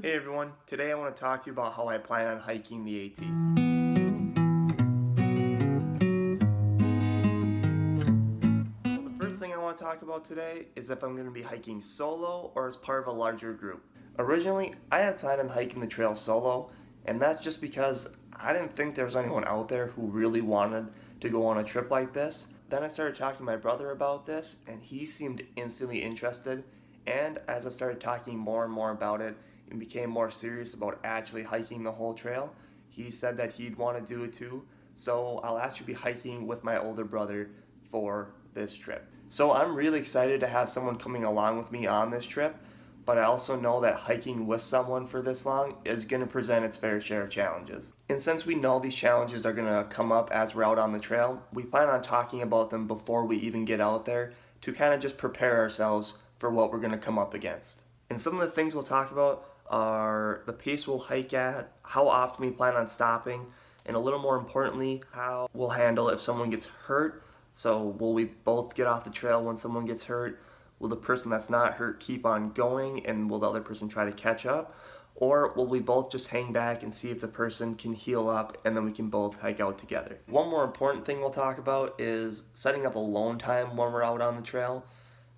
Hey everyone, today I want to talk to you about how I plan on hiking the AT. So the first thing I want to talk about today is if I'm going to be hiking solo or as part of a larger group. Originally, I had planned on hiking the trail solo, and that's just because I didn't think there was anyone out there who really wanted to go on a trip like this. Then I started talking to my brother about this, and he seemed instantly interested. And as I started talking more and more about it and became more serious about actually hiking the whole trail, he said that he'd want to do it too. So I'll actually be hiking with my older brother for this trip. So I'm really excited to have someone coming along with me on this trip, but I also know that hiking with someone for this long is going to present its fair share of challenges. And since we know these challenges are going to come up as we're out on the trail, we plan on talking about them before we even get out there to kind of just prepare ourselves for what we're going to come up against. And some of the things we'll talk about are the pace we'll hike at, how often we plan on stopping, and a little more importantly, how we'll handle if someone gets hurt. So will we both get off the trail when someone gets hurt? Will the person that's not hurt keep on going, and will the other person try to catch up? Or will we both just hang back and see if the person can heal up, and then we can both hike out together? One more important thing we'll talk about is setting up alone time when we're out on the trail.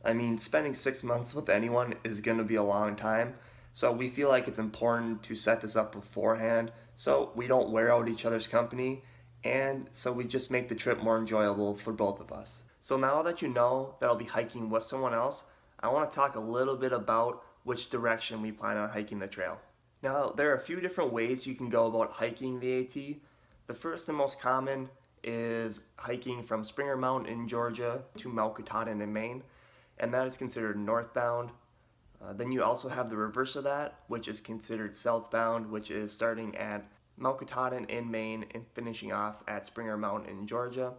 I mean, spending 6 months with anyone is going to be a long time, so we feel like it's important to set this up beforehand so we don't wear out each other's company, and so we just make the trip more enjoyable for both of us. So now that you know that I'll be hiking with someone else, I want to talk a little bit about which direction we plan on hiking the trail. Now, there are a few different ways you can go about hiking the AT. The first and most common is hiking from Springer Mountain in Georgia to Mount Katahdin in Maine, and that is considered northbound. Then you also have the reverse of that, which is considered southbound, which is starting at Mount Katahdin in Maine and finishing off at Springer Mountain in Georgia.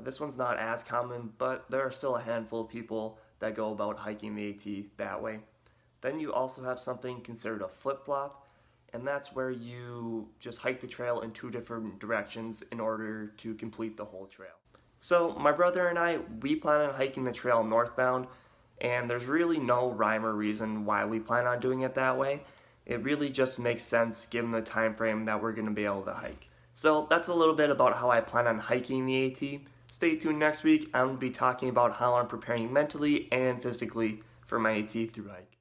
This one's not as common, but there are still a handful of people that go about hiking the AT that way. Then you also have something considered a flip-flop, and that's where you just hike the trail in two different directions in order to complete the whole trail. So my brother and I, we plan on hiking the trail northbound, and there's really no rhyme or reason why we plan on doing it that way. It really just makes sense given the time frame that we're going to be able to hike. So that's a little bit about how I plan on hiking the AT. Stay tuned next week. I'm going to be talking about how I'm preparing mentally and physically for my AT through hike.